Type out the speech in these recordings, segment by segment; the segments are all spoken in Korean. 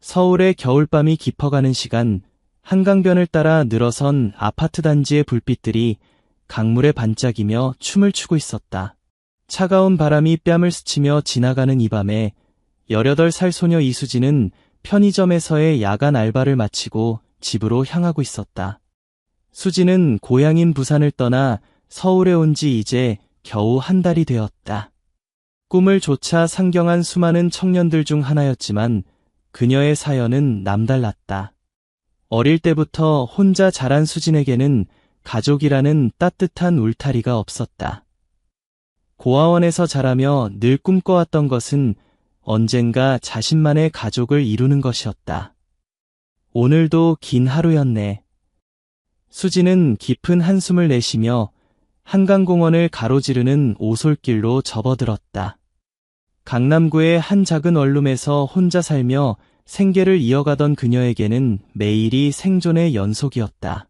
서울의 겨울밤이 깊어가는 시간, 한강변을 따라 늘어선 아파트 단지의 불빛들이 강물에 반짝이며 춤을 추고 있었다. 차가운 바람이 뺨을 스치며 지나가는 이 밤에 18살 소녀 이수진은 편의점에서의 야간 알바를 마치고 집으로 향하고 있었다. 수진은 고향인 부산을 떠나 서울에 온 지 이제 겨우 한 달이 되었다. 꿈을 좇아 상경한 수많은 청년들 중 하나였지만 그녀의 사연은 남달랐다. 어릴 때부터 혼자 자란 수진에게는 가족이라는 따뜻한 울타리가 없었다. 고아원에서 자라며 늘 꿈꿔왔던 것은 언젠가 자신만의 가족을 이루는 것이었다. 오늘도 긴 하루였네. 수진은 깊은 한숨을 내쉬며 한강공원을 가로지르는 오솔길로 접어들었다. 강남구의 한 작은 원룸에서 혼자 살며 생계를 이어가던 그녀에게는 매일이 생존의 연속이었다.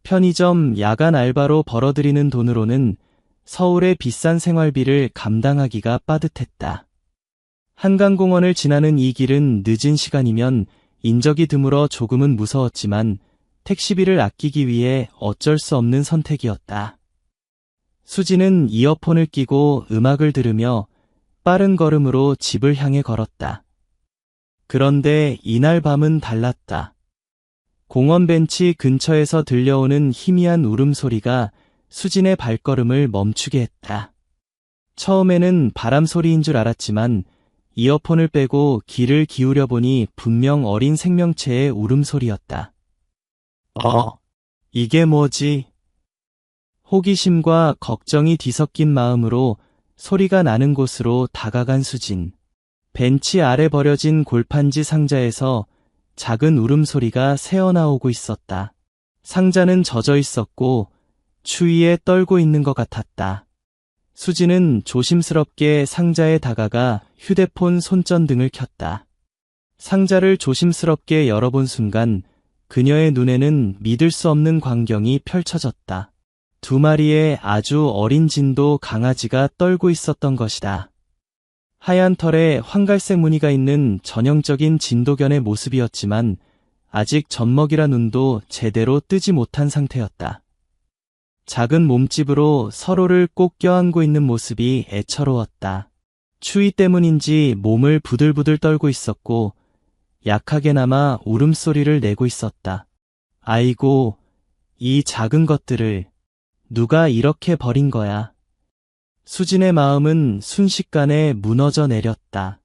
편의점 야간 알바로 벌어들이는 돈으로는 서울의 비싼 생활비를 감당하기가 빠듯했다. 한강공원을 지나는 이 길은 늦은 시간이면 인적이 드물어 조금은 무서웠지만 택시비를 아끼기 위해 어쩔 수 없는 선택이었다. 수지는 이어폰을 끼고 음악을 들으며 빠른 걸음으로 집을 향해 걸었다. 그런데 이날 밤은 달랐다. 공원 벤치 근처에서 들려오는 희미한 울음소리가 수진의 발걸음을 멈추게 했다. 처음에는 바람 소리인 줄 알았지만 이어폰을 빼고 귀를 기울여 보니 분명 어린 생명체의 울음소리였다. 이게 뭐지? 호기심과 걱정이 뒤섞인 마음으로 소리가 나는 곳으로 다가간 수진. 벤치 아래 버려진 골판지 상자에서 작은 울음소리가 새어나오고 있었다. 상자는 젖어 있었고 추위에 떨고 있는 것 같았다. 수진은 조심스럽게 상자에 다가가 휴대폰 손전등을 켰다. 상자를 조심스럽게 열어본 순간 그녀의 눈에는 믿을 수 없는 광경이 펼쳐졌다. 2마리의 아주 어린 진도 강아지가 떨고 있었던 것이다. 하얀 털에 황갈색 무늬가 있는 전형적인 진도견의 모습이었지만 아직 젖먹이라 눈도 제대로 뜨지 못한 상태였다. 작은 몸집으로 서로를 꼭 껴안고 있는 모습이 애처로웠다. 추위 때문인지 몸을 부들부들 떨고 있었고 약하게나마 울음소리를 내고 있었다. 아이고, 이 작은 것들을 누가 이렇게 버린 거야. 수진의 마음은 순식간에 무너져 내렸다.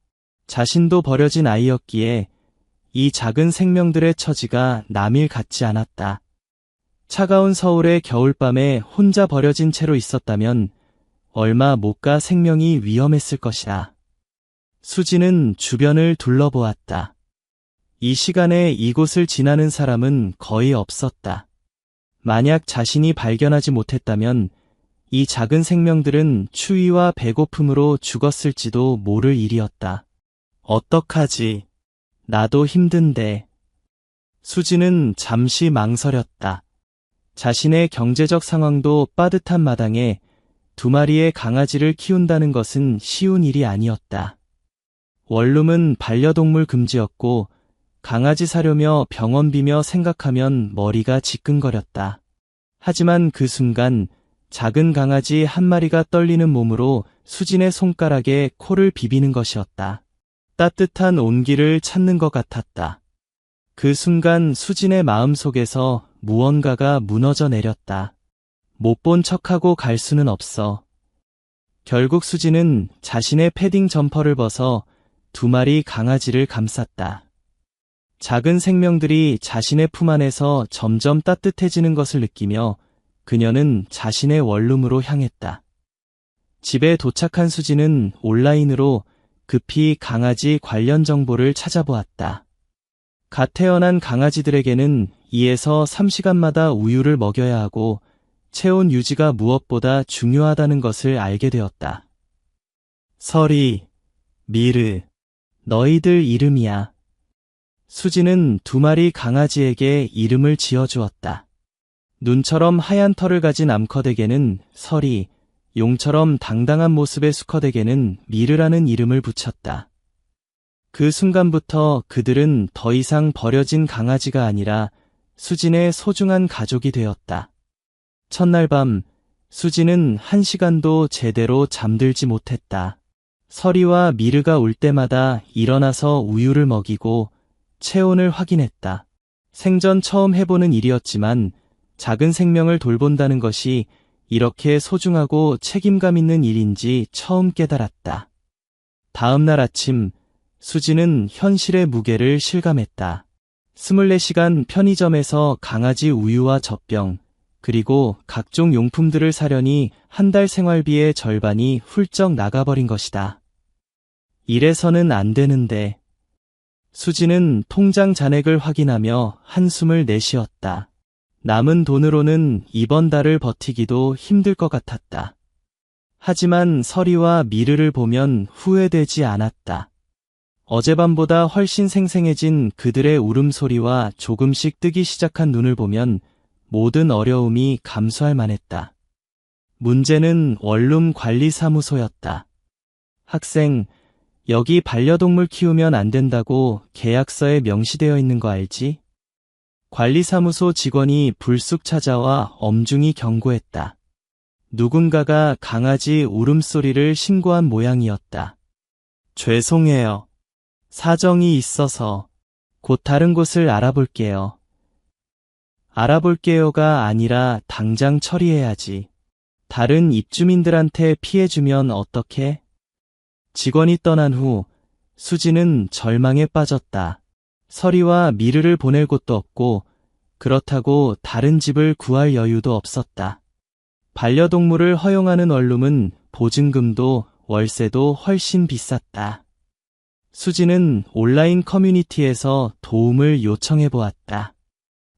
자신도 버려진 아이였기에 이 작은 생명들의 처지가 남일 같지 않았다. 차가운 서울의 겨울밤에 혼자 버려진 채로 있었다면 얼마 못 가 생명이 위험했을 것이다. 수진은 주변을 둘러보았다. 이 시간에 이곳을 지나는 사람은 거의 없었다. 만약 자신이 발견하지 못했다면 이 작은 생명들은 추위와 배고픔으로 죽었을지도 모를 일이었다. 어떡하지? 나도 힘든데. 수지는 잠시 망설였다. 자신의 경제적 상황도 빠듯한 마당에 2마리의 강아지를 키운다는 것은 쉬운 일이 아니었다. 원룸은 반려동물 금지였고 강아지 사려며 병원비며 생각하면 머리가 지끈거렸다. 하지만 그 순간 작은 강아지 1마리가 떨리는 몸으로 수진의 손가락에 코를 비비는 것이었다. 따뜻한 온기를 찾는 것 같았다. 그 순간 수진의 마음속에서 무언가가 무너져 내렸다. 못 본 척하고 갈 수는 없어. 결국 수진은 자신의 패딩 점퍼를 벗어 2마리 강아지를 감쌌다. 작은 생명들이 자신의 품 안에서 점점 따뜻해지는 것을 느끼며 그녀는 자신의 원룸으로 향했다. 집에 도착한 수진은 온라인으로 급히 강아지 관련 정보를 찾아보았다. 갓 태어난 강아지들에게는 2에서 3시간마다 우유를 먹여야 하고 체온 유지가 무엇보다 중요하다는 것을 알게 되었다. 설이, 미르, 너희들 이름이야. 수지는 2마리 강아지에게 이름을 지어주었다. 눈처럼 하얀 털을 가진 암컷에게는 설이, 용처럼 당당한 모습의 수컷에게는 미르라는 이름을 붙였다. 그 순간부터 그들은 더 이상 버려진 강아지가 아니라 수진의 소중한 가족이 되었다. 첫날 밤, 수진은 1시간도 제대로 잠들지 못했다. 서리와 미르가 올 때마다 일어나서 우유를 먹이고 체온을 확인했다. 생전 처음 해보는 일이었지만 작은 생명을 돌본다는 것이 이렇게 소중하고 책임감 있는 일인지 처음 깨달았다. 다음 날 아침, 수진은 현실의 무게를 실감했다. 24시간 편의점에서 강아지 우유와 젖병, 그리고 각종 용품들을 사려니 한 달 생활비의 절반이 훌쩍 나가버린 것이다. 이래서는 안 되는데. 수진은 통장 잔액을 확인하며 한숨을 내쉬었다. 남은 돈으로는 이번 달을 버티기도 힘들 것 같았다. 하지만 서리와 미르를 보면 후회되지 않았다. 어젯밤보다 훨씬 생생해진 그들의 울음소리와 조금씩 뜨기 시작한 눈을 보면 모든 어려움이 감수할 만했다. 문제는 원룸 관리사무소였다. 학생, 여기 반려동물 키우면 안 된다고 계약서에 명시되어 있는 거 알지? 관리사무소 직원이 불쑥 찾아와 엄중히 경고했다. 누군가가 강아지 울음소리를 신고한 모양이었다. 죄송해요. 사정이 있어서 곧 다른 곳을 알아볼게요. 알아볼게요가 아니라 당장 처리해야지. 다른 입주민들한테 피해주면 어떡해? 직원이 떠난 후 수진은 절망에 빠졌다. 서리와 미르를 보낼 곳도 없고 그렇다고 다른 집을 구할 여유도 없었다. 반려동물을 허용하는 원룸은 보증금도 월세도 훨씬 비쌌다. 수진은 온라인 커뮤니티에서 도움을 요청해 보았다.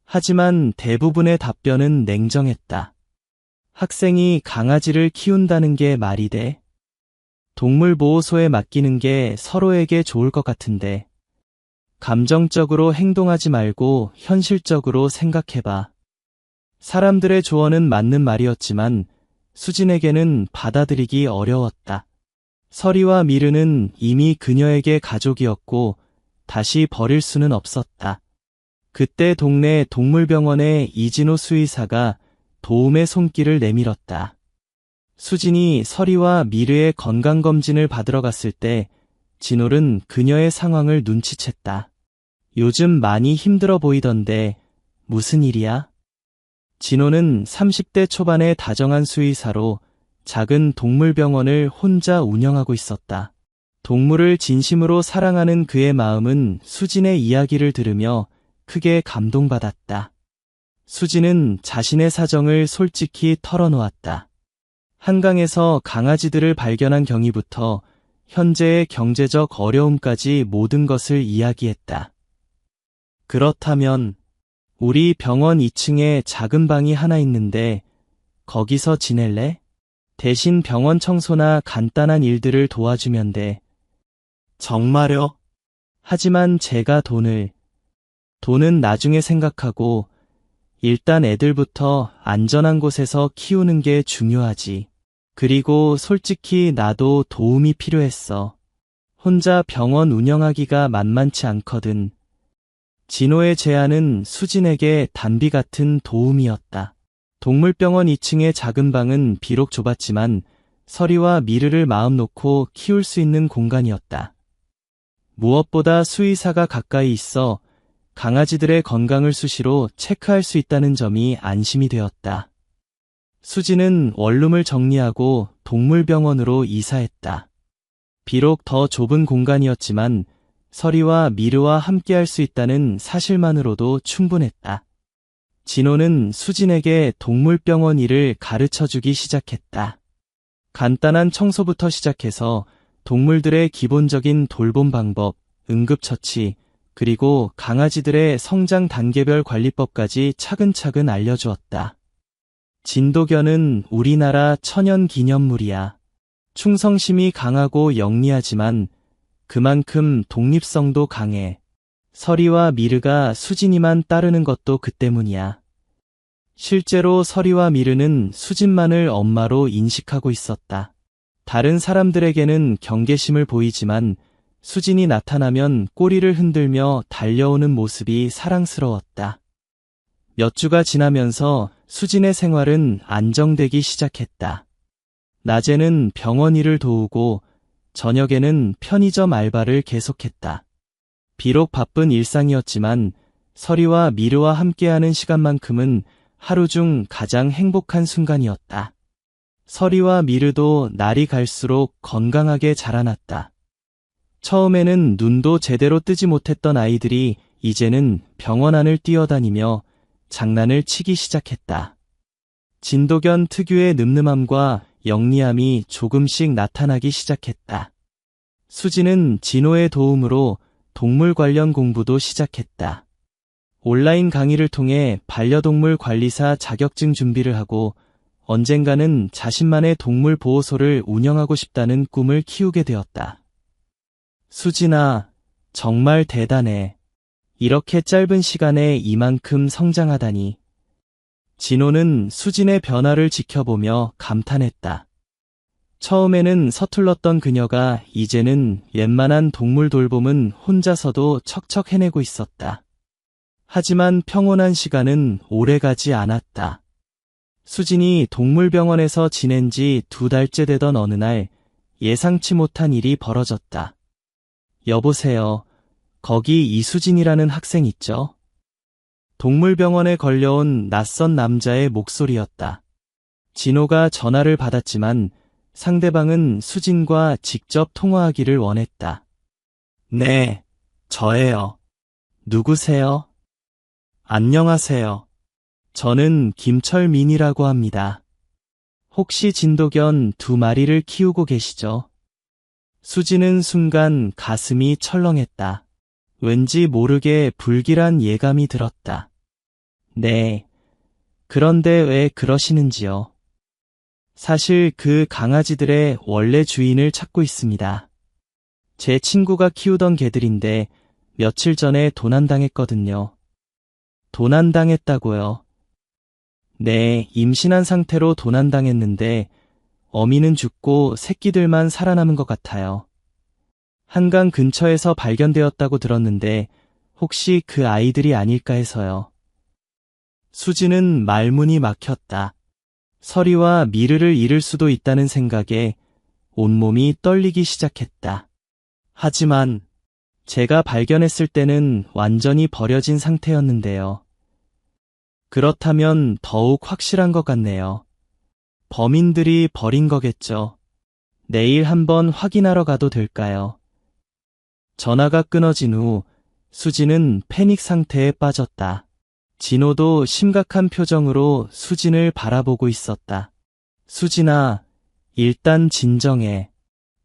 하지만 대부분의 답변은 냉정했다. 학생이 강아지를 키운다는 게 말이 돼? 동물보호소에 맡기는 게 서로에게 좋을 것 같은데. 감정적으로 행동하지 말고 현실적으로 생각해봐. 사람들의 조언은 맞는 말이었지만 수진에게는 받아들이기 어려웠다. 서리와 미르는 이미 그녀에게 가족이었고 다시 버릴 수는 없었다. 그때 동네 동물병원의 이진호 수의사가 도움의 손길을 내밀었다. 수진이 서리와 미르의 건강검진을 받으러 갔을 때 진홀은 그녀의 상황을 눈치챘다. 요즘 많이 힘들어 보이던데 무슨 일이야? 진호는 30대 초반의 다정한 수의사로 작은 동물병원을 혼자 운영하고 있었다. 동물을 진심으로 사랑하는 그의 마음은 수진의 이야기를 들으며 크게 감동받았다. 수진은 자신의 사정을 솔직히 털어놓았다. 한강에서 강아지들을 발견한 경위부터 현재의 경제적 어려움까지 모든 것을 이야기했다. 그렇다면 우리 병원 2층에 작은 방이 하나 있는데 거기서 지낼래? 대신 병원 청소나 간단한 일들을 도와주면 돼. 정말요? 하지만 제가 돈은 나중에 생각하고 일단 애들부터 안전한 곳에서 키우는 게 중요하지. 그리고 솔직히 나도 도움이 필요했어. 혼자 병원 운영하기가 만만치 않거든. 진호의 제안은 수진에게 단비 같은 도움이었다. 동물병원 2층의 작은 방은 비록 좁았지만 서리와 미르를 마음 놓고 키울 수 있는 공간이었다. 무엇보다 수의사가 가까이 있어 강아지들의 건강을 수시로 체크할 수 있다는 점이 안심이 되었다. 수진은 원룸을 정리하고 동물병원으로 이사했다. 비록 더 좁은 공간이었지만 서리와 미르와 함께할 수 있다는 사실만으로도 충분했다. 진호는 수진에게 동물병원 일을 가르쳐주기 시작했다. 간단한 청소부터 시작해서 동물들의 기본적인 돌봄 방법, 응급처치, 그리고 강아지들의 성장 단계별 관리법까지 차근차근 알려주었다. 진도견은 우리나라 천연기념물이야. 충성심이 강하고 영리하지만 그만큼 독립성도 강해. 서리와 미르가 수진이만 따르는 것도 그 때문이야. 실제로 서리와 미르는 수진만을 엄마로 인식하고 있었다. 다른 사람들에게는 경계심을 보이지만 수진이 나타나면 꼬리를 흔들며 달려오는 모습이 사랑스러웠다. 몇 주가 지나면서 수진의 생활은 안정되기 시작했다. 낮에는 병원 일을 도우고 저녁에는 편의점 알바를 계속했다. 비록 바쁜 일상이었지만 서리와 미르와 함께하는 시간만큼은 하루 중 가장 행복한 순간이었다. 서리와 미르도 날이 갈수록 건강하게 자라났다. 처음에는 눈도 제대로 뜨지 못했던 아이들이 이제는 병원 안을 뛰어다니며 장난을 치기 시작했다. 진도견 특유의 늠름함과 영리함이 조금씩 나타나기 시작했다. 수지는 진호의 도움으로 동물 관련 공부도 시작했다. 온라인 강의를 통해 반려동물 관리사 자격증 준비를 하고 언젠가는 자신만의 동물 보호소를 운영하고 싶다는 꿈을 키우게 되었다. 수진아, 정말 대단해. 이렇게 짧은 시간에 이만큼 성장하다니. 진호는 수진의 변화를 지켜보며 감탄했다. 처음에는 서툴렀던 그녀가 이제는 웬만한 동물 돌봄은 혼자서도 척척 해내고 있었다. 하지만 평온한 시간은 오래가지 않았다. 수진이 동물병원에서 지낸 지 2달째 되던 어느 날 예상치 못한 일이 벌어졌다. 여보세요. 거기 이수진이라는 학생 있죠? 동물병원에 걸려온 낯선 남자의 목소리였다. 진호가 전화를 받았지만 상대방은 수진과 직접 통화하기를 원했다. 네, 저예요. 누구세요? 안녕하세요. 저는 김철민이라고 합니다. 혹시 진도견 2마리를 키우고 계시죠? 수진은 순간 가슴이 철렁했다. 왠지 모르게 불길한 예감이 들었다. 네. 그런데 왜 그러시는지요? 사실 그 강아지들의 원래 주인을 찾고 있습니다. 제 친구가 키우던 개들인데 며칠 전에 도난당했거든요. 도난당했다고요? 네, 임신한 상태로 도난당했는데 어미는 죽고 새끼들만 살아남은 것 같아요. 한강 근처에서 발견되었다고 들었는데 혹시 그 아이들이 아닐까 해서요. 수지는 말문이 막혔다. 서리와 미르를 잃을 수도 있다는 생각에 온몸이 떨리기 시작했다. 하지만 제가 발견했을 때는 완전히 버려진 상태였는데요. 그렇다면 더욱 확실한 것 같네요. 범인들이 버린 거겠죠. 내일 한번 확인하러 가도 될까요? 전화가 끊어진 후 수진은 패닉 상태에 빠졌다. 진호도 심각한 표정으로 수진을 바라보고 있었다. 수진아, 일단 진정해.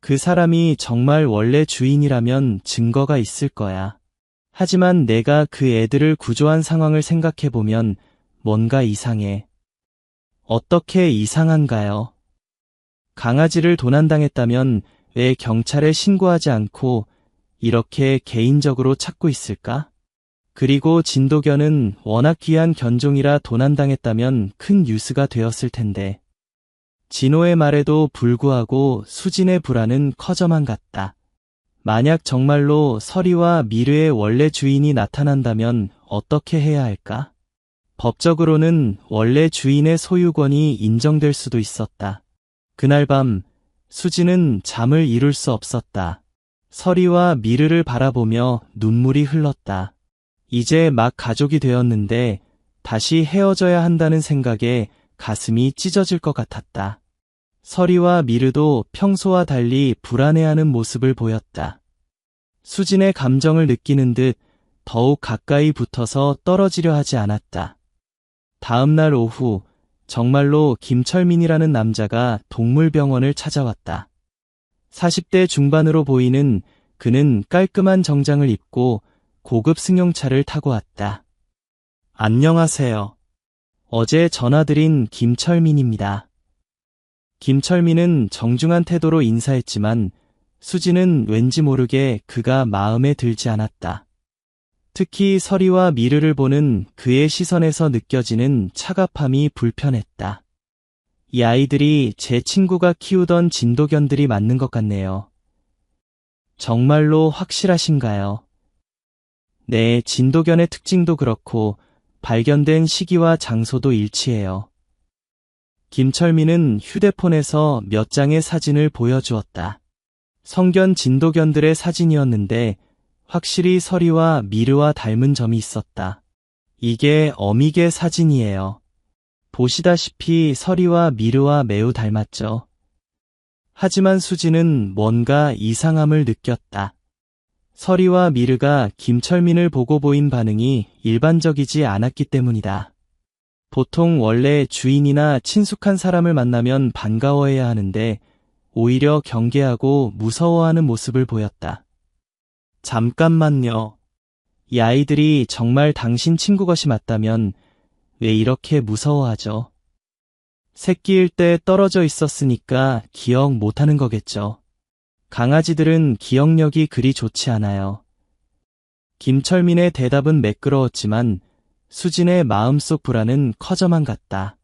그 사람이 정말 원래 주인이라면 증거가 있을 거야. 하지만 내가 그 애들을 구조한 상황을 생각해보면 뭔가 이상해. 어떻게 이상한가요? 강아지를 도난당했다면 왜 경찰에 신고하지 않고 이렇게 개인적으로 찾고 있을까? 그리고 진도견은 워낙 귀한 견종이라 도난당했다면 큰 뉴스가 되었을 텐데. 진호의 말에도 불구하고 수진의 불안은 커져만 갔다. 만약 정말로 서리와 미르의 원래 주인이 나타난다면 어떻게 해야 할까? 법적으로는 원래 주인의 소유권이 인정될 수도 있었다. 그날 밤 수진은 잠을 이룰 수 없었다. 서리와 미르를 바라보며 눈물이 흘렀다. 이제 막 가족이 되었는데 다시 헤어져야 한다는 생각에 가슴이 찢어질 것 같았다. 서리와 미르도 평소와 달리 불안해하는 모습을 보였다. 수진의 감정을 느끼는 듯 더욱 가까이 붙어서 떨어지려 하지 않았다. 다음 날 오후 정말로 김철민이라는 남자가 동물병원을 찾아왔다. 40대 중반으로 보이는 그는 깔끔한 정장을 입고 고급 승용차를 타고 왔다. 안녕하세요. 어제 전화드린 김철민입니다. 김철민은 정중한 태도로 인사했지만 수지는 왠지 모르게 그가 마음에 들지 않았다. 특히 서리와 미르를 보는 그의 시선에서 느껴지는 차갑함이 불편했다. 이 아이들이 제 친구가 키우던 진도견들이 맞는 것 같네요. 정말로 확실하신가요? 네, 진도견의 특징도 그렇고 발견된 시기와 장소도 일치해요. 김철민은 휴대폰에서 몇 장의 사진을 보여주었다. 성견 진도견들의 사진이었는데 확실히 서리와 미르와 닮은 점이 있었다. 이게 어미개 사진이에요. 보시다시피 서리와 미르와 매우 닮았죠. 하지만 수지는 뭔가 이상함을 느꼈다. 서리와 미르가 김철민을 보고 보인 반응이 일반적이지 않았기 때문이다. 보통 원래 주인이나 친숙한 사람을 만나면 반가워해야 하는데 오히려 경계하고 무서워하는 모습을 보였다. 잠깐만요. 이 아이들이 정말 당신 친구 것이 맞다면 왜 이렇게 무서워하죠? 새끼일 때 떨어져 있었으니까 기억 못하는 거겠죠. 강아지들은 기억력이 그리 좋지 않아요. 김철민의 대답은 매끄러웠지만 수진의 마음속 불안은 커져만 갔다.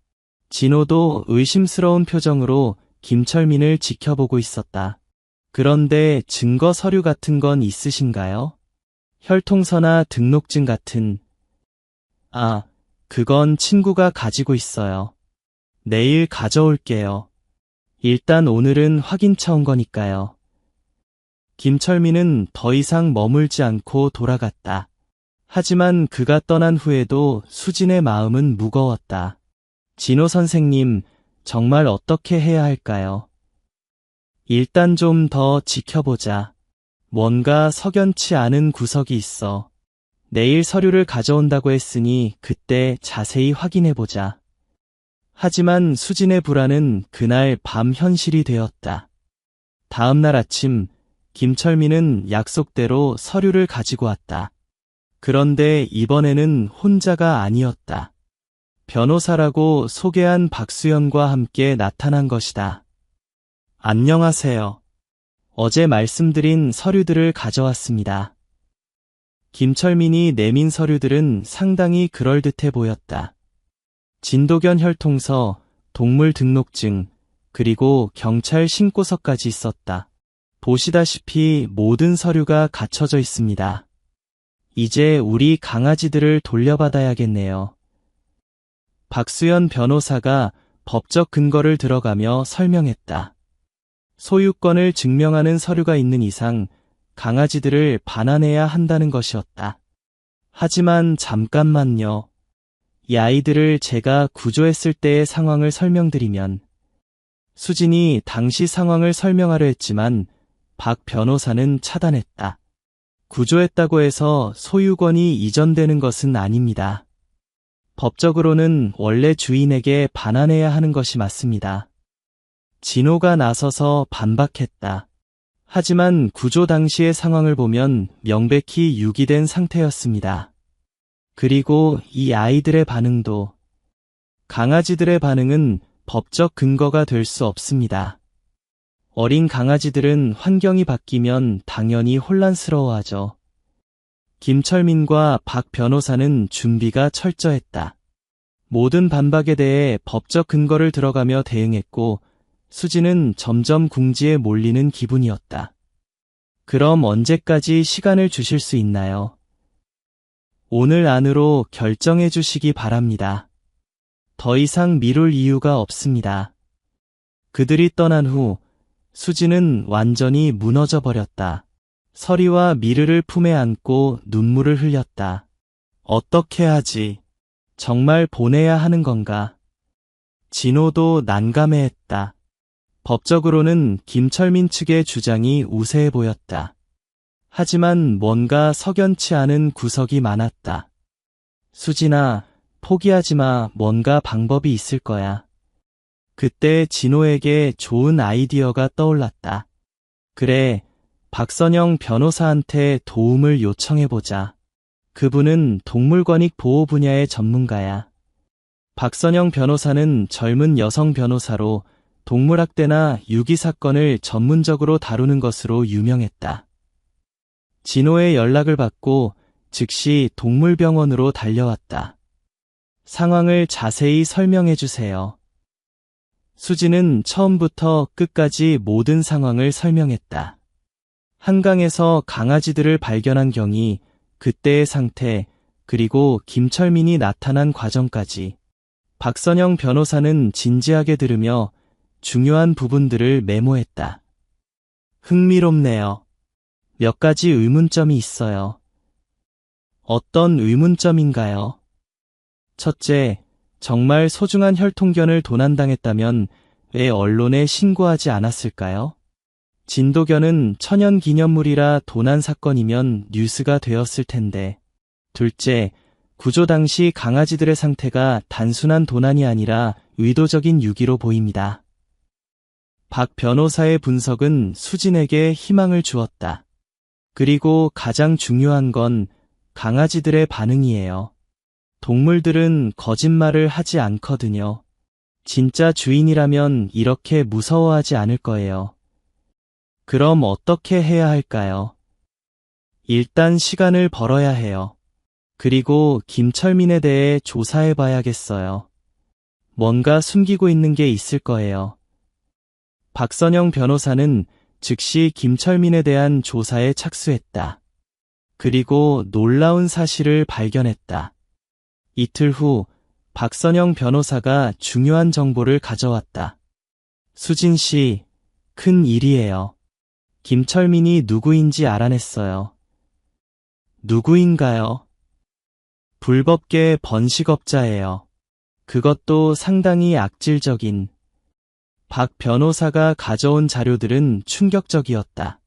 진호도 의심스러운 표정으로 김철민을 지켜보고 있었다. 그런데 증거 서류 같은 건 있으신가요? 혈통서나 등록증 같은. 그건 친구가 가지고 있어요. 내일 가져올게요. 일단 오늘은 확인차 온 거니까요. 김철민은 더 이상 머물지 않고 돌아갔다. 하지만 그가 떠난 후에도 수진의 마음은 무거웠다. 진호 선생님, 정말 어떻게 해야 할까요? 일단 좀 더 지켜보자. 뭔가 석연치 않은 구석이 있어. 내일 서류를 가져온다고 했으니 그때 자세히 확인해보자. 하지만 수진의 불안은 그날 밤 현실이 되었다. 다음 날 아침, 김철민은 약속대로 서류를 가지고 왔다. 그런데 이번에는 혼자가 아니었다. 변호사라고 소개한 박수연과 함께 나타난 것이다. 안녕하세요. 어제 말씀드린 서류들을 가져왔습니다. 김철민이 내민 서류들은 상당히 그럴듯해 보였다. 진도견 혈통서, 동물 등록증, 그리고 경찰 신고서까지 있었다. 보시다시피 모든 서류가 갖춰져 있습니다. 이제 우리 강아지들을 돌려받아야겠네요. 박수연 변호사가 법적 근거를 들어가며 설명했다. 소유권을 증명하는 서류가 있는 이상 강아지들을 반환해야 한다는 것이었다. 하지만 잠깐만요. 이 아이들을 제가 구조했을 때의 상황을 설명드리면 수진이 당시 상황을 설명하려 했지만 박 변호사는 차단했다. 구조했다고 해서 소유권이 이전되는 것은 아닙니다. 법적으로는 원래 주인에게 반환해야 하는 것이 맞습니다. 진호가 나서서 반박했다. 하지만 구조 당시의 상황을 보면 명백히 유기된 상태였습니다. 그리고 이 아이들의 반응도 강아지들의 반응은 법적 근거가 될 수 없습니다. 어린 강아지들은 환경이 바뀌면 당연히 혼란스러워하죠. 김철민과 박 변호사는 준비가 철저했다. 모든 반박에 대해 법적 근거를 들어가며 대응했고 수지는 점점 궁지에 몰리는 기분이었다. 그럼 언제까지 시간을 주실 수 있나요? 오늘 안으로 결정해 주시기 바랍니다. 더 이상 미룰 이유가 없습니다. 그들이 떠난 후 수지는 완전히 무너져 버렸다. 서리와 미르를 품에 안고 눈물을 흘렸다. 어떻게 하지? 정말 보내야 하는 건가? 진호도 난감해했다. 법적으로는 김철민 측의 주장이 우세해 보였다. 하지만 뭔가 석연치 않은 구석이 많았다. 수진아, 포기하지 마. 뭔가 방법이 있을 거야. 그때 진호에게 좋은 아이디어가 떠올랐다. 그래, 박선영 변호사한테 도움을 요청해보자. 그분은 동물권익 보호 분야의 전문가야. 박선영 변호사는 젊은 여성 변호사로 동물학대나 유기사건을 전문적으로 다루는 것으로 유명했다. 진호의 연락을 받고 즉시 동물병원으로 달려왔다. 상황을 자세히 설명해 주세요. 수지는 처음부터 끝까지 모든 상황을 설명했다. 한강에서 강아지들을 발견한 경위, 그때의 상태, 그리고 김철민이 나타난 과정까지 박선영 변호사는 진지하게 들으며 중요한 부분들을 메모했다. 흥미롭네요. 몇 가지 의문점이 있어요. 어떤 의문점인가요? 첫째, 정말 소중한 혈통견을 도난당했다면 왜 언론에 신고하지 않았을까요? 진도견은 천연기념물이라 도난 사건이면 뉴스가 되었을 텐데. 둘째, 구조 당시 강아지들의 상태가 단순한 도난이 아니라 의도적인 유기로 보입니다. 박 변호사의 분석은 수진에게 희망을 주었다. 그리고 가장 중요한 건 강아지들의 반응이에요. 동물들은 거짓말을 하지 않거든요. 진짜 주인이라면 이렇게 무서워하지 않을 거예요. 그럼 어떻게 해야 할까요? 일단 시간을 벌어야 해요. 그리고 김철민에 대해 조사해 봐야겠어요. 뭔가 숨기고 있는 게 있을 거예요. 박선영 변호사는 즉시 김철민에 대한 조사에 착수했다. 그리고 놀라운 사실을 발견했다. 이틀 후 박선영 변호사가 중요한 정보를 가져왔다. 수진 씨, 큰 일이에요. 김철민이 누구인지 알아냈어요. 누구인가요? 불법계 번식업자예요. 그것도 상당히 악질적인. 박 변호사가 가져온 자료들은 충격적이었다.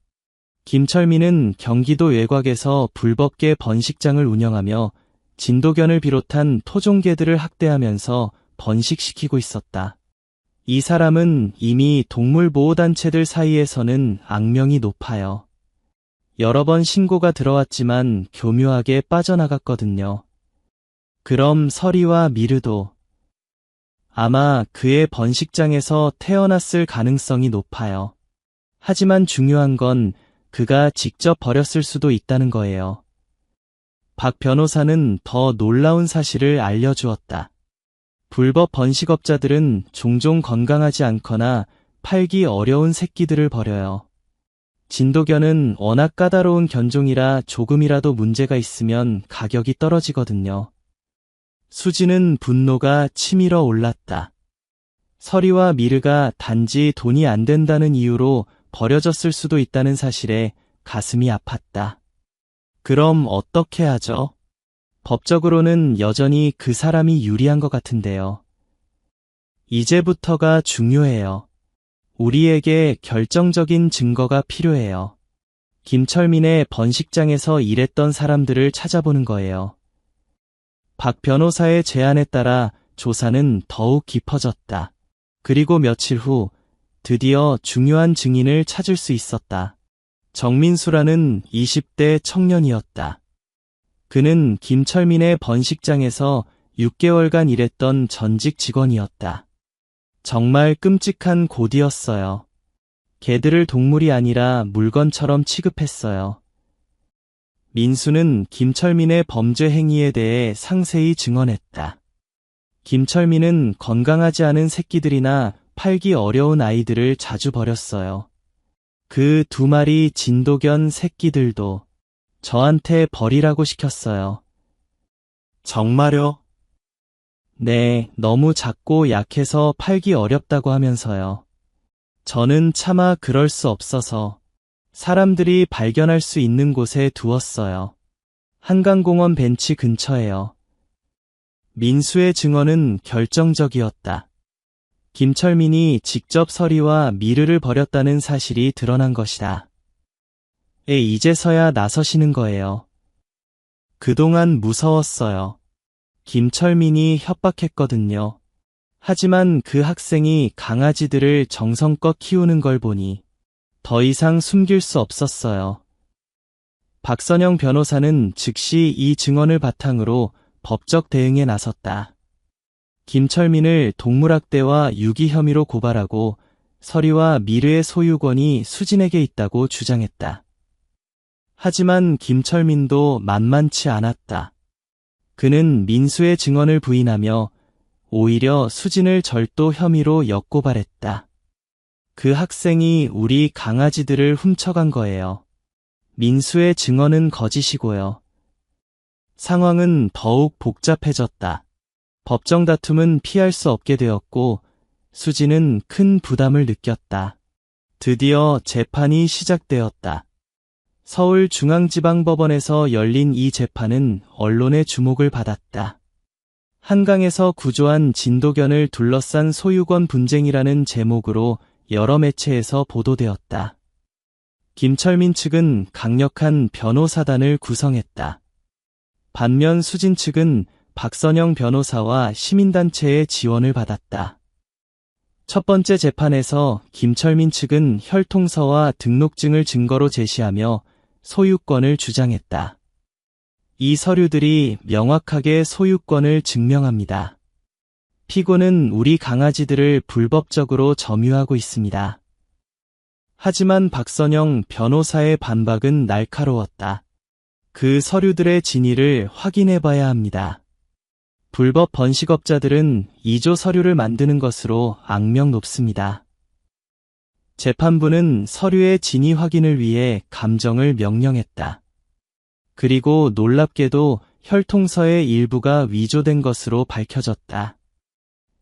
김철민은 경기도 외곽에서 불법계 번식장을 운영하며 진도견을 비롯한 토종개들을 학대하면서 번식시키고 있었다. 이 사람은 이미 동물보호단체들 사이에서는 악명이 높아요. 여러 번 신고가 들어왔지만 교묘하게 빠져나갔거든요. 그럼 서리와 미르도 아마 그의 번식장에서 태어났을 가능성이 높아요. 하지만 중요한 건 그가 직접 버렸을 수도 있다는 거예요. 박 변호사는 더 놀라운 사실을 알려주었다. 불법 번식업자들은 종종 건강하지 않거나 팔기 어려운 새끼들을 버려요. 진도견은 워낙 까다로운 견종이라 조금이라도 문제가 있으면 가격이 떨어지거든요. 수지는 분노가 치밀어 올랐다. 서리와 미르가 단지 돈이 안 된다는 이유로 버려졌을 수도 있다는 사실에 가슴이 아팠다. 그럼 어떻게 하죠? 법적으로는 여전히 그 사람이 유리한 것 같은데요. 이제부터가 중요해요. 우리에게 결정적인 증거가 필요해요. 김철민의 번식장에서 일했던 사람들을 찾아보는 거예요. 박 변호사의 제안에 따라 조사는 더욱 깊어졌다. 그리고 며칠 후 드디어 중요한 증인을 찾을 수 있었다. 정민수라는 20대 청년이었다. 그는 김철민의 번식장에서 6개월간 일했던 전직 직원이었다. 정말 끔찍한 고디였어요. 개들을 동물이 아니라 물건처럼 취급했어요. 민수는 김철민의 범죄 행위에 대해 상세히 증언했다. 김철민은 건강하지 않은 새끼들이나 팔기 어려운 아이들을 자주 버렸어요. 그 2마리 진도견 새끼들도 저한테 버리라고 시켰어요. 정말요? 네, 너무 작고 약해서 팔기 어렵다고 하면서요. 저는 차마 그럴 수 없어서 사람들이 발견할 수 있는 곳에 두었어요. 한강공원 벤치 근처에요. 민수의 증언은 결정적이었다. 김철민이 직접 서리와 미르를 버렸다는 사실이 드러난 것이다. 이제서야 나서시는 거예요. 그동안 무서웠어요. 김철민이 협박했거든요. 하지만 그 학생이 강아지들을 정성껏 키우는 걸 보니 더 이상 숨길 수 없었어요. 박선영 변호사는 즉시 이 증언을 바탕으로 법적 대응에 나섰다. 김철민을 동물학대와 유기 혐의로 고발하고 서리와 미르의 소유권이 수진에게 있다고 주장했다. 하지만 김철민도 만만치 않았다. 그는 민수의 증언을 부인하며 오히려 수진을 절도 혐의로 역고발했다. 그 학생이 우리 강아지들을 훔쳐간 거예요. 민수의 증언은 거짓이고요. 상황은 더욱 복잡해졌다. 법정 다툼은 피할 수 없게 되었고 수지는 큰 부담을 느꼈다. 드디어 재판이 시작되었다. 서울중앙지방법원에서 열린 이 재판은 언론의 주목을 받았다. 한강에서 구조한 진도견을 둘러싼 소유권 분쟁이라는 제목으로 여러 매체에서 보도되었다. 김철민 측은 강력한 변호사단을 구성했다. 반면 수진 측은 박선영 변호사와 시민단체의 지원을 받았다. 첫 번째 재판에서 김철민 측은 혈통서와 등록증을 증거로 제시하며 소유권을 주장했다. 이 서류들이 명확하게 소유권을 증명합니다. 피고는 우리 강아지들을 불법적으로 점유하고 있습니다. 하지만 박선영 변호사의 반박은 날카로웠다. 그 서류들의 진위를 확인해 봐야 합니다. 불법 번식업자들은 2조 서류를 만드는 것으로 악명 높습니다. 재판부는 서류의 진위 확인을 위해 감정을 명령했다. 그리고 놀랍게도 혈통서의 일부가 위조된 것으로 밝혀졌다.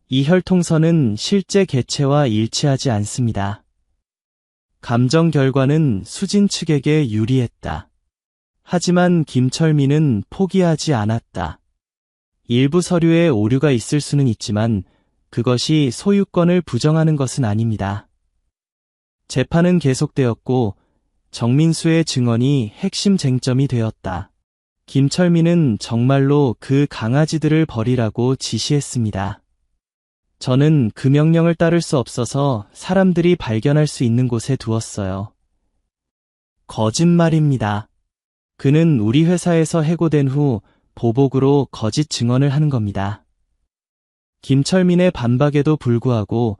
이 혈통서는 실제 개체와 일치하지 않습니다. 감정 결과는 수진 측에게 유리했다. 하지만 김철민은 포기하지 않았다. 일부 서류에 오류가 있을 수는 있지만 그것이 소유권을 부정하는 것은 아닙니다. 재판은 계속되었고 정민수의 증언이 핵심 쟁점이 되었다. 김철민은 정말로 그 강아지들을 버리라고 지시했습니다. 저는 그 명령을 따를 수 없어서 사람들이 발견할 수 있는 곳에 두었어요. 거짓말입니다. 그는 우리 회사에서 해고된 후 보복으로 거짓 증언을 하는 겁니다. 김철민의 반박에도 불구하고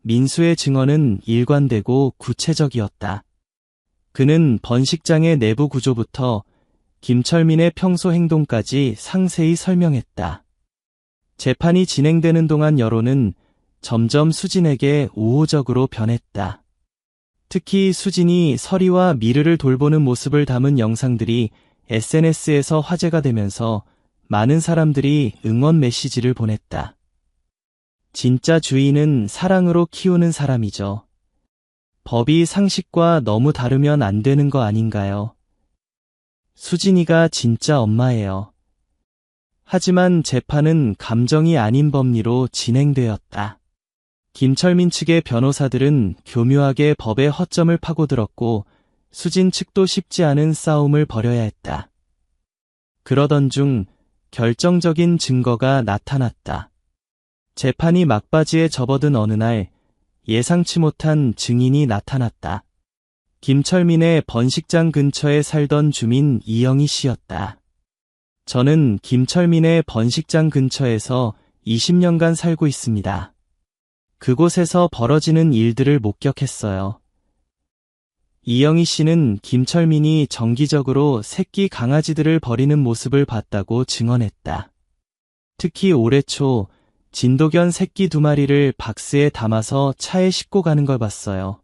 민수의 증언은 일관되고 구체적이었다. 그는 번식장의 내부 구조부터 김철민의 평소 행동까지 상세히 설명했다. 재판이 진행되는 동안 여론은 점점 수진에게 우호적으로 변했다. 특히 수진이 서리와 미르를 돌보는 모습을 담은 영상들이 SNS에서 화제가 되면서 많은 사람들이 응원 메시지를 보냈다. 진짜 주인은 사랑으로 키우는 사람이죠. 법이 상식과 너무 다르면 안 되는 거 아닌가요? 수진이가 진짜 엄마예요. 하지만 재판은 감정이 아닌 법리로 진행되었다. 김철민 측의 변호사들은 교묘하게 법의 허점을 파고들었고 수진 측도 쉽지 않은 싸움을 벌여야 했다. 그러던 중 결정적인 증거가 나타났다. 재판이 막바지에 접어든 어느 날 예상치 못한 증인이 나타났다. 김철민의 번식장 근처에 살던 주민 이영희 씨였다. 저는 김철민의 번식장 근처에서 20년간 살고 있습니다. 그곳에서 벌어지는 일들을 목격했어요. 이영희 씨는 김철민이 정기적으로 새끼 강아지들을 버리는 모습을 봤다고 증언했다. 특히 올해 초 진도견 새끼 2마리를 박스에 담아서 차에 싣고 가는 걸 봤어요.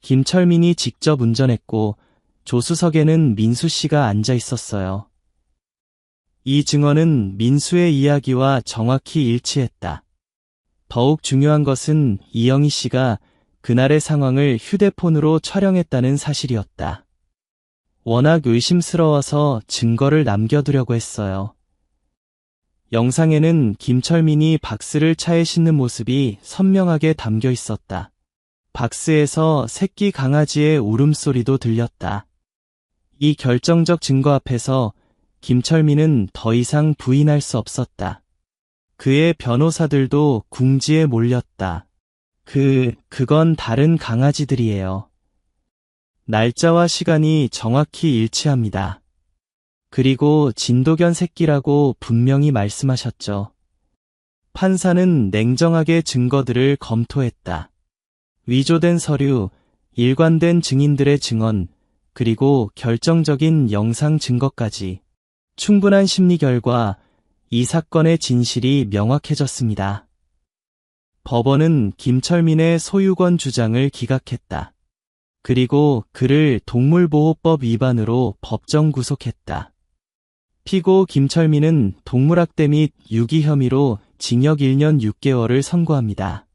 김철민이 직접 운전했고 조수석에는 민수 씨가 앉아 있었어요. 이 증언은 민수의 이야기와 정확히 일치했다. 더욱 중요한 것은 이영희 씨가 그날의 상황을 휴대폰으로 촬영했다는 사실이었다. 워낙 의심스러워서 증거를 남겨두려고 했어요. 영상에는 김철민이 박스를 차에 싣는 모습이 선명하게 담겨 있었다. 박스에서 새끼 강아지의 울음소리도 들렸다. 이 결정적 증거 앞에서 김철민은 더 이상 부인할 수 없었다. 그의 변호사들도 궁지에 몰렸다. 그건 다른 강아지들이에요. 날짜와 시간이 정확히 일치합니다. 그리고 진도견 새끼라고 분명히 말씀하셨죠. 판사는 냉정하게 증거들을 검토했다. 위조된 서류, 일관된 증인들의 증언, 그리고 결정적인 영상 증거까지 충분한 심리 결과 이 사건의 진실이 명확해졌습니다. 법원은 김철민의 소유권 주장을 기각했다. 그리고 그를 동물보호법 위반으로 법정 구속했다. 피고 김철민은 동물학대 및 유기 혐의로 징역 1년 6개월을 선고합니다.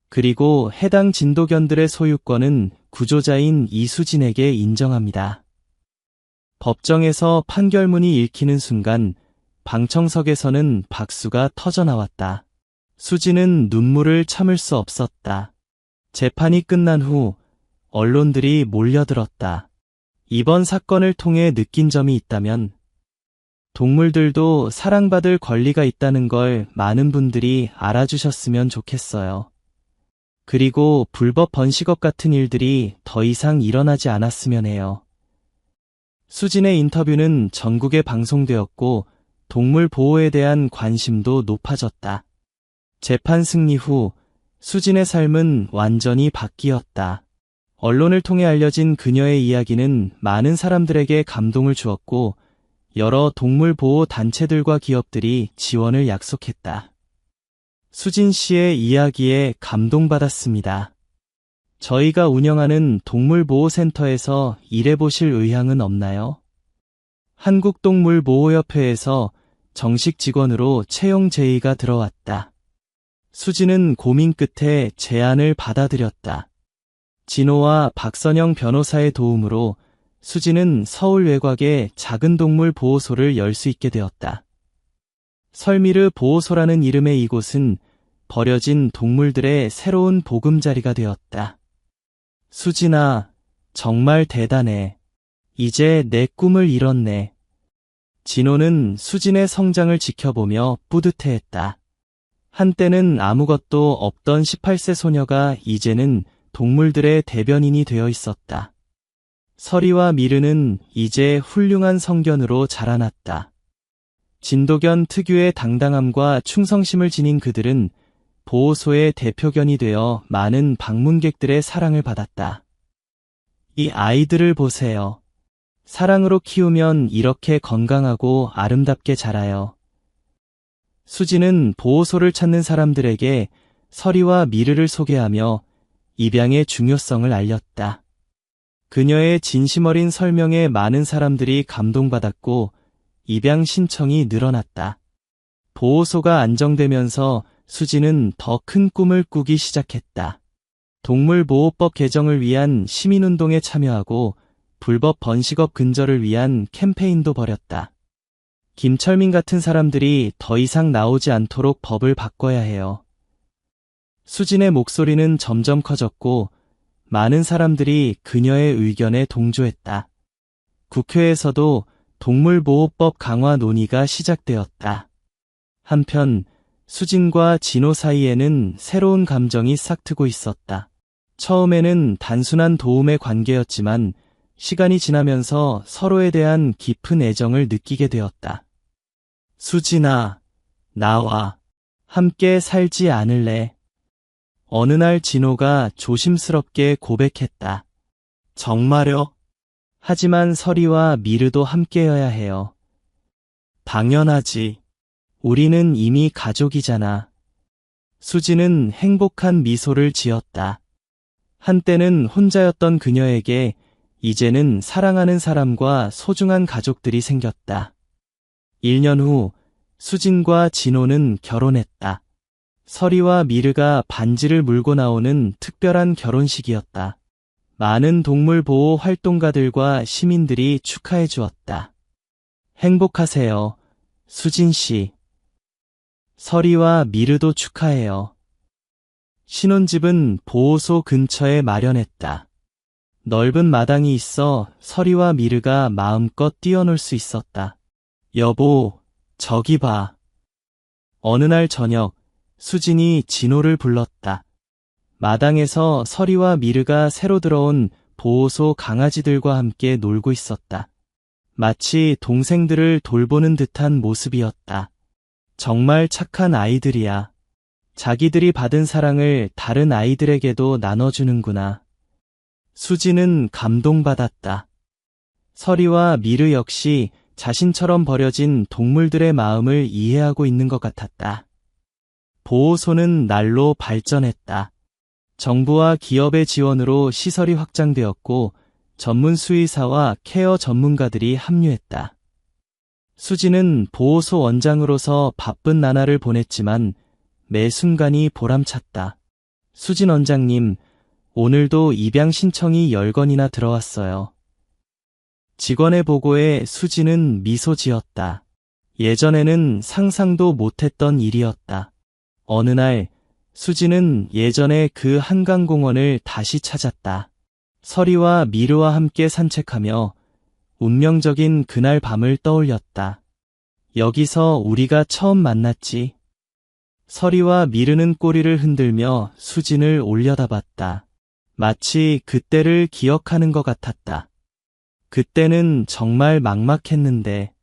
그리고 해당 진도견들의 소유권은 구조자인 이수진에게 인정합니다. 법정에서 판결문이 읽히는 순간 방청석에서는 박수가 터져나왔다. 수진은 눈물을 참을 수 없었다. 재판이 끝난 후 언론들이 몰려들었다. 이번 사건을 통해 느낀 점이 있다면 동물들도 사랑받을 권리가 있다는 걸 많은 분들이 알아주셨으면 좋겠어요. 그리고 불법 번식업 같은 일들이 더 이상 일어나지 않았으면 해요. 수진의 인터뷰는 전국에 방송되었고 동물 보호에 대한 관심도 높아졌다. 재판 승리 후 수진의 삶은 완전히 바뀌었다. 언론을 통해 알려진 그녀의 이야기는 많은 사람들에게 감동을 주었고 여러 동물 보호 단체들과 기업들이 지원을 약속했다. 수진 씨의 이야기에 감동받았습니다. 저희가 운영하는 동물보호센터에서 일해보실 의향은 없나요? 한국동물보호협회에서 정식 직원으로 채용 제의가 들어왔다. 수진은 고민 끝에 제안을 받아들였다. 진호와 박선영 변호사의 도움으로 수진은 서울 외곽에 작은 동물 보호소를 열 수 있게 되었다. 설미르 보호소라는 이름의 이곳은 버려진 동물들의 새로운 보금자리가 되었다. 수진아, 정말 대단해. 이제 내 꿈을 이뤘네. 진호는 수진의 성장을 지켜보며 뿌듯해했다. 한때는 아무것도 없던 18세 소녀가 이제는 동물들의 대변인이 되어 있었다. 서리와 미르는 이제 훌륭한 성견으로 자라났다. 진도견 특유의 당당함과 충성심을 지닌 그들은 보호소의 대표견이 되어 많은 방문객들의 사랑을 받았다. 이 아이들을 보세요. 사랑으로 키우면 이렇게 건강하고 아름답게 자라요. 수진은 보호소를 찾는 사람들에게 서리와 미르를 소개하며 입양의 중요성을 알렸다. 그녀의 진심 어린 설명에 많은 사람들이 감동받았고 입양 신청이 늘어났다. 보호소가 안정되면서 수진은 더 큰 꿈을 꾸기 시작했다. 동물보호법 개정을 위한 시민운동에 참여하고 불법 번식업 근절을 위한 캠페인도 벌였다. 김철민 같은 사람들이 더 이상 나오지 않도록 법을 바꿔야 해요. 수진의 목소리는 점점 커졌고 많은 사람들이 그녀의 의견에 동조했다. 국회에서도 동물보호법 강화 논의가 시작되었다. 한편 수진과 진호 사이에는 새로운 감정이 싹트고 있었다. 처음에는 단순한 도움의 관계였지만 시간이 지나면서 서로에 대한 깊은 애정을 느끼게 되었다. 수진아, 나와 함께 살지 않을래? 어느 날 진호가 조심스럽게 고백했다. 정말요? 하지만 서리와 미르도 함께여야 해요. 당연하지. 우리는 이미 가족이잖아. 수진은 행복한 미소를 지었다. 한때는 혼자였던 그녀에게 이제는 사랑하는 사람과 소중한 가족들이 생겼다. 1년 후 수진과 진호는 결혼했다. 서리와 미르가 반지를 물고 나오는 특별한 결혼식이었다. 많은 동물보호 활동가들과 시민들이 축하해 주었다. 행복하세요, 수진 씨. 서리와 미르도 축하해요. 신혼집은 보호소 근처에 마련했다. 넓은 마당이 있어 서리와 미르가 마음껏 뛰어놀 수 있었다. 여보, 저기 봐. 어느 날 저녁, 수진이 진호를 불렀다. 마당에서 서리와 미르가 새로 들어온 보호소 강아지들과 함께 놀고 있었다. 마치 동생들을 돌보는 듯한 모습이었다. 정말 착한 아이들이야. 자기들이 받은 사랑을 다른 아이들에게도 나눠주는구나. 수진은 감동받았다. 서리와 미르 역시 자신처럼 버려진 동물들의 마음을 이해하고 있는 것 같았다. 보호소는 날로 발전했다. 정부와 기업의 지원으로 시설이 확장되었고 전문 수의사와 케어 전문가들이 합류했다. 수지는 보호소 원장으로서 바쁜 나날을 보냈지만 매 순간이 보람찼다. 수진 원장님, 오늘도 입양 신청이 10건이나 들어왔어요. 직원의 보고에 수지는 미소 지었다. 예전에는 상상도 못했던 일이었다. 어느 날 수지는 예전에 그 한강공원을 다시 찾았다. 서리와 미르와 함께 산책하며 운명적인 그날 밤을 떠올렸다. 여기서 우리가 처음 만났지. 서리와 미르는 꼬리를 흔들며 수진을 올려다봤다. 마치 그때를 기억하는 것 같았다. 그때는 정말 막막했는데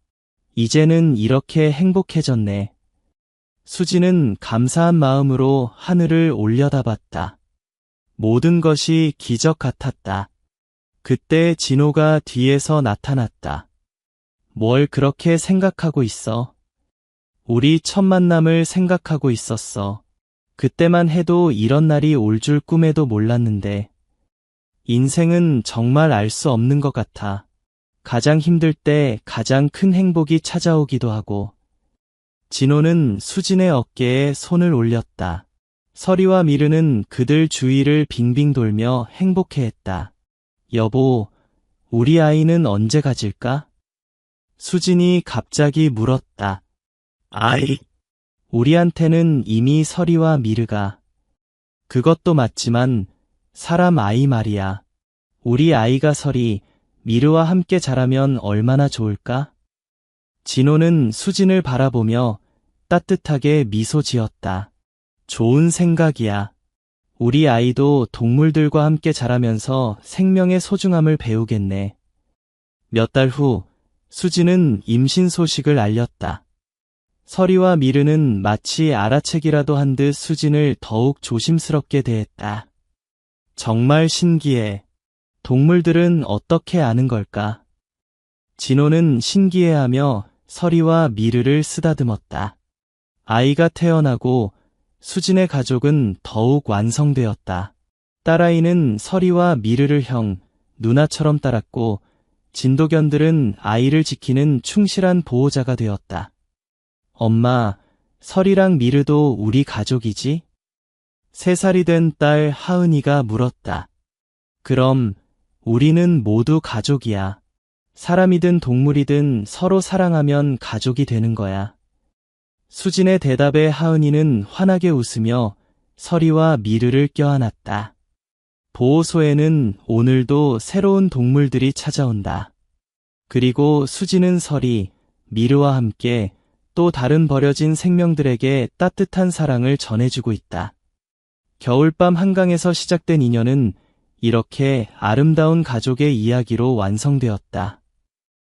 이제는 이렇게 행복해졌네. 수지는 감사한 마음으로 하늘을 올려다봤다. 모든 것이 기적 같았다. 그때 진호가 뒤에서 나타났다. 뭘 그렇게 생각하고 있어? 우리 첫 만남을 생각하고 있었어. 그때만 해도 이런 날이 올 줄 꿈에도 몰랐는데. 인생은 정말 알 수 없는 것 같아. 가장 힘들 때 가장 큰 행복이 찾아오기도 하고. 진호는 수진의 어깨에 손을 올렸다. 서리와 미르는 그들 주위를 빙빙 돌며 행복해했다. 여보, 우리 아이는 언제 가질까? 수진이 갑자기 물었다. 아이? 우리한테는 이미 서리와 미르가. 그것도 맞지만 사람 아이 말이야. 우리 아이가 서리, 미르와 함께 자라면 얼마나 좋을까? 진호는 수진을 바라보며 따뜻하게 미소 지었다. 좋은 생각이야. 우리 아이도 동물들과 함께 자라면서 생명의 소중함을 배우겠네. 몇 달 후, 수진은 임신 소식을 알렸다. 서리와 미르는 마치 알아채기라도 한 듯 수진을 더욱 조심스럽게 대했다. 정말 신기해. 동물들은 어떻게 아는 걸까? 진호는 신기해하며 서리와 미르를 쓰다듬었다. 아이가 태어나고 수진의 가족은 더욱 완성되었다. 딸아이는 서리와 미르를 형, 누나처럼 따랐고 진도견들은 아이를 지키는 충실한 보호자가 되었다. 엄마, 서리랑 미르도 우리 가족이지? 3살이 된 딸 하은이가 물었다. 그럼 우리는 모두 가족이야. 사람이든 동물이든 서로 사랑하면 가족이 되는 거야. 수진의 대답에 하은이는 환하게 웃으며 서리와 미르를 껴안았다. 보호소에는 오늘도 새로운 동물들이 찾아온다. 그리고 수진은 서리, 미르와 함께 또 다른 버려진 생명들에게 따뜻한 사랑을 전해주고 있다. 겨울밤 한강에서 시작된 인연은 이렇게 아름다운 가족의 이야기로 완성되었다.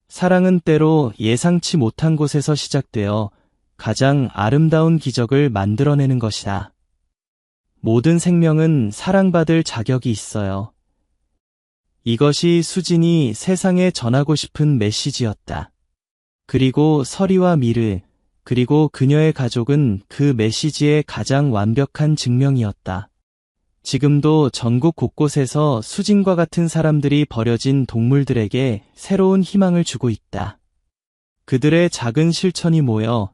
사랑은 때로 예상치 못한 곳에서 시작되어 가장 아름다운 기적을 만들어내는 것이다. 모든 생명은 사랑받을 자격이 있어요. 이것이 수진이 세상에 전하고 싶은 메시지였다. 그리고 서리와 미르, 그리고 그녀의 가족은 그 메시지의 가장 완벽한 증명이었다. 지금도 전국 곳곳에서 수진과 같은 사람들이 버려진 동물들에게 새로운 희망을 주고 있다. 그들의 작은 실천이 모여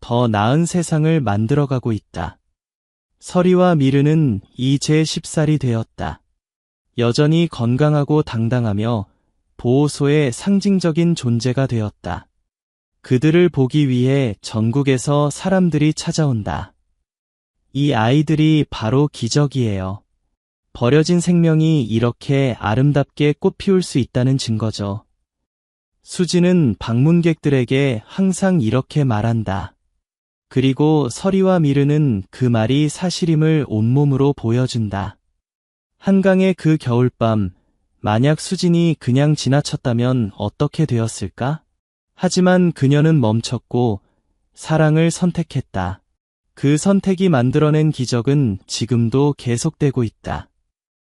더 나은 세상을 만들어가고 있다. 서리와 미르는 이제 10살이 되었다. 여전히 건강하고 당당하며 보호소의 상징적인 존재가 되었다. 그들을 보기 위해 전국에서 사람들이 찾아온다. 이 아이들이 바로 기적이에요. 버려진 생명이 이렇게 아름답게 꽃피울 수 있다는 증거죠. 수지는 방문객들에게 항상 이렇게 말한다. 그리고 서리와 미르는 그 말이 사실임을 온몸으로 보여준다. 한강의 그 겨울밤, 만약 수진이 그냥 지나쳤다면 어떻게 되었을까? 하지만 그녀는 멈췄고 사랑을 선택했다. 그 선택이 만들어낸 기적은 지금도 계속되고 있다.